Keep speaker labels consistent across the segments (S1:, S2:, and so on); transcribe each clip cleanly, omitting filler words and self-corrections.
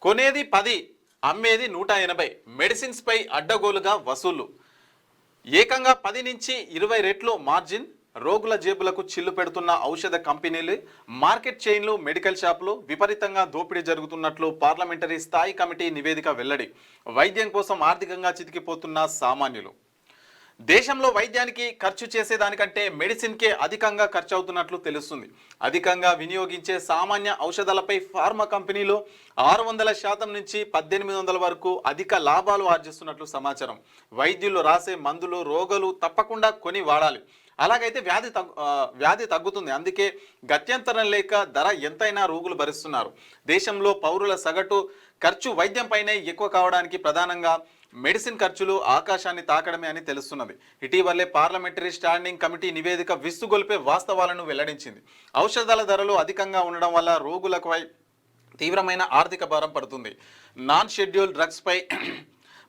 S1: కొనేది 10, అమ్మేది 180. మెడిసిన్స్ పై అడ్డగోలుగా వసూళ్లు. ఏకంగా 10 నుంచి 20 రెట్లు మార్జిన్. రోగుల జేబులకు చిల్లు పెడుతున్న ఔషధ కంపెనీలు, మార్కెట్ చైన్లు, మెడికల్ షాపులు విపరీతంగా దోపిడీ జరుగుతున్నట్లు పార్లమెంటరీ స్థాయి కమిటీ నివేదిక వెల్లడి. వైద్యం కోసం ఆర్థికంగా చితికిపోతున్న సామాన్యులు. దేశంలో వైద్యానికి ఖర్చు చేసేదానికంటే మెడిసిన్కే అధికంగా ఖర్చు అవుతున్నట్లు తెలుస్తుంది. అధికంగా వినియోగించే సామాన్య ఔషధాలపై ఫార్మా కంపెనీలు 600% నుంచి 1800 వరకు అధిక లాభాలు ఆర్జిస్తున్నట్లు సమాచారం. వైద్యులు రాసే మందులు రోగులు తప్పకుండా కొని వాడాలి. అలాగైతే వ్యాధి తగ్గుతుంది. అందుకే గత్యంతరం లేక ధర ఎంతైనా రోగులు భరిస్తున్నారు. దేశంలో పౌరుల సగటు ఖర్చు వైద్యంపైనే ఎక్కువ కావడానికి ప్రధానంగా మెడిసిన్ ఖర్చులు ఆకాశాన్ని తాకడమే అని తెలుస్తున్నది. ఇటీవలే పార్లమెంటరీ స్టాండింగ్ కమిటీ నివేదిక విస్తుగొల్పే వాస్తవాలను వెల్లడించింది. ఔషధాల ధరలు అధికంగా ఉండడం వల్ల రోగులపై తీవ్రమైన ఆర్థిక భారం పడుతుంది. నాన్ షెడ్యూల్ డ్రగ్స్పై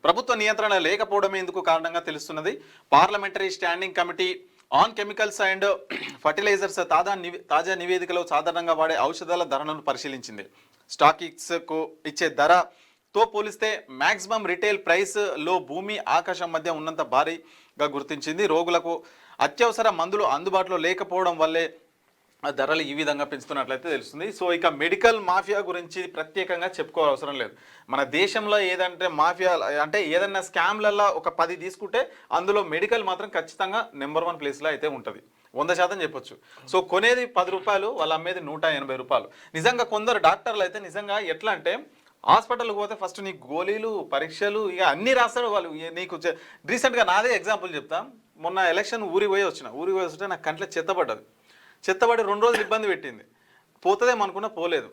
S1: ప్రభుత్వ నియంత్రణ లేకపోవడమే ఇందుకు కారణంగా తెలుస్తున్నది. Parliamentary standing committee on chemicals and fertilizers తాజా నివేదికలో సాధారణంగా వాడే ఔషధాల ధరలను పరిశీలించింది. స్టాకిక్స్కు ఇచ్చే ధరతో పోలిస్తే మ్యాక్సిమం రిటైల్ ప్రైస్లో భూమి ఆకాశం మధ్య ఉన్నంత భారీగా గుర్తించింది. రోగులకు అత్యవసర మందులు అందుబాటులో లేకపోవడం వల్లే ధరలు ఈ విధంగా పెంచుతున్నట్లయితే తెలుస్తుంది. సో ఇక మెడికల్ మాఫియా గురించి ప్రత్యేకంగా చెప్పుకోవాల్సిన లేదు. మన దేశంలో ఏదంటే మాఫియా అంటే ఏదన్నా స్కామ్లలో ఒక 10 తీసుకుంటే అందులో మెడికల్ మాత్రం ఖచ్చితంగా నెంబర్ 1 ప్లేస్లో అయితే ఉంటుంది. 100% చెప్పొచ్చు. సో కొనేది 10 రూపాయలు, వాళ్ళు అమ్మేది 180 రూపాయలు. నిజంగా కొందరు డాక్టర్లు అయితే నిజంగా ఎట్లా అంటే హాస్పిటల్కి పోతే ఫస్ట్ నీకు గోళీలు పరీక్షలు ఇక అన్నీ రాస్తాడు వాళ్ళు. నీకు రీసెంట్గా నాదే ఎగ్జాంపుల్ చెప్తా. మొన్న ఎలక్షన్ ఊరికి పోయి వస్తుంటే నాకు కంట్లో చెత్తబడి 2 రోజులు ఇబ్బంది పెట్టింది. పోతుందేమనుకున్నా పోలేదు.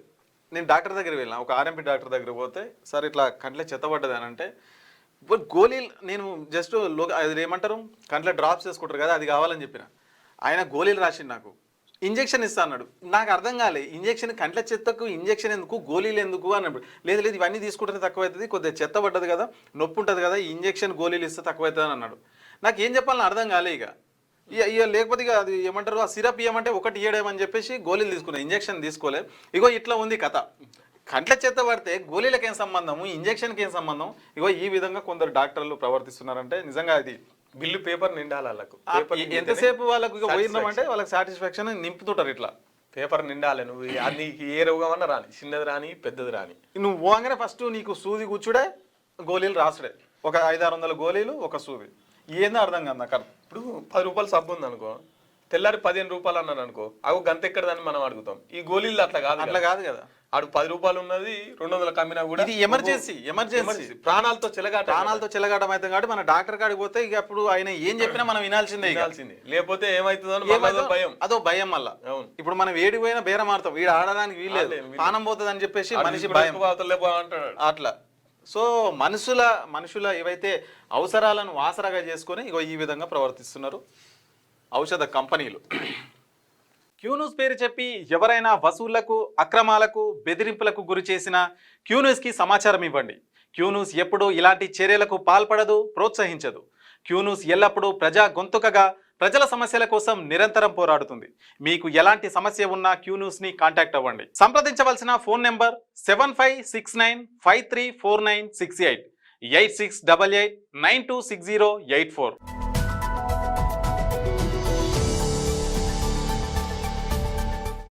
S1: నేను డాక్టర్ దగ్గర వెళ్ళిన, ఒక ఆర్ఎంపీ డాక్టర్ దగ్గర పోతే సార్ ఇట్లా కంట్లో చెత్తబడ్డది అని అంటే గోళీలు నేను జస్ట్ అది ఏమంటారు కంట్లో డ్రాప్స్ వేసుకుంటారు కదా అది కావాలని చెప్పిన. ఆయన గోళీలు రాసిండు, నాకు ఇంజెక్షన్ ఇస్తా అన్నాడు. నాకు అర్థం కాలే, ఇంజెక్షన్ కంట్ల చెత్తకు ఇంజెక్షన్ ఎందుకు, గోళీలు ఎందుకు అన్నప్పుడు లేదు ఇవన్నీ తీసుకుంటే తక్కువ అవుతుంది, కొద్దిగా చెత్త పడ్డది కదా, నొప్పి ఉంటుంది కదా, ఇంజెక్షన్ గోళీలు ఇస్తే తక్కువ అవుతుంది అని అన్నాడు. నాకు ఏం చెప్పాలని అర్థం కాలే. ఇక లేకపోతే ఇక అది ఏమంటారు ఆ సిరప్ ఇవ్వమంటే ఒకటి ఇయ్యడమని చెప్పేసి గోళీలు తీసుకున్నా, ఇంజెక్షన్ తీసుకోలే. ఇగో ఇట్లా ఉంది కథ. కంట్ల చెత్త పడితే గోళీలకు ఏం సంబంధము, ఇంజెక్షన్కి ఏం సంబంధం? ఇగో ఈ విధంగా కొందరు డాక్టర్లు ప్రవర్తిస్తున్నారంటే నిజంగా అది
S2: బిల్లు పేపర్ నిండాలి వాళ్ళకు.
S1: ఎంతసేపు వాళ్ళకు ఇక పోయిందామంటే వాళ్ళకి సాటిస్ఫాక్షన్ నింపుతుంటారు. ఇట్లా
S2: పేపర్ నిండాలి. నువ్వు అది ఏ రోగమన్నా రాని, చిన్నది రాని పెద్దది రాని,
S1: నువ్వు పోగానే ఫస్ట్ నీకు సూది కూర్చుడే, గోళీలు రాసుడే, ఒక 500-600 గోళీలు ఒక సూది. ఏందో అర్థం కాదు నాకు.
S2: ఇప్పుడు 10 రూపాయలు సబ్బు ఉంది అనుకో, తెల్లారి 15 రూపాయలు అన్నాను అనుకో, అవి గంత ఎక్కడదని మనం అడుగుతాం. ఈ గోళీలు అట్లా కాదు కదా. ఆడు 10 రూపాయలు ఉన్నది 200 కమ్మినా కూడా
S1: ఇది ఎమర్జెన్సీ
S2: ప్రాణాలతో
S1: చెలగాటం అవుతుంది కాబట్టి మన డాక్టర్ కాడికి పోతే ఇక అప్పుడు ఆయన ఏం చెప్పినా మనం వినాల్సిందే.
S2: లేకపోతే ఏమవుతుందో భయం,
S1: అదో భయం వల్ల. ఇప్పుడు మనం ఏడికి పోయినా బేరం ఆడతాం, వీడు ఆడడానికి వీల్లేదు, ప్రాణం పోతుంది అని చెప్పేసి మనిషి భయం అట్లా. సో మనుషుల ఏవైతే అవసరాలను ఆసరాగా చేసుకొని ఇగో ఈ విధంగా ప్రవర్తిస్తున్నారు ఔషధ కంపెనీలు. క్యూన్యూస్ పేరు చెప్పి ఎవరైనా వసూళ్లకు, అక్రమాలకు, బెదిరింపులకు గురి చేసినా క్యూన్యూస్కి సమాచారం ఇవ్వండి. క్యూన్యూస్ ఎప్పుడూ ఇలాంటి చర్యలకు పాల్పడదు, ప్రోత్సహించదు. క్యూన్యూస్ ఎల్లప్పుడూ ప్రజా గొంతుకగా ప్రజల సమస్యల కోసం నిరంతరం పోరాడుతుంది. మీకు ఎలాంటి సమస్య ఉన్నా క్యూన్యూస్ని కాంటాక్ట్ అవ్వండి. సంప్రదించవలసిన ఫోన్ నెంబర్ 7569534968 8688926084.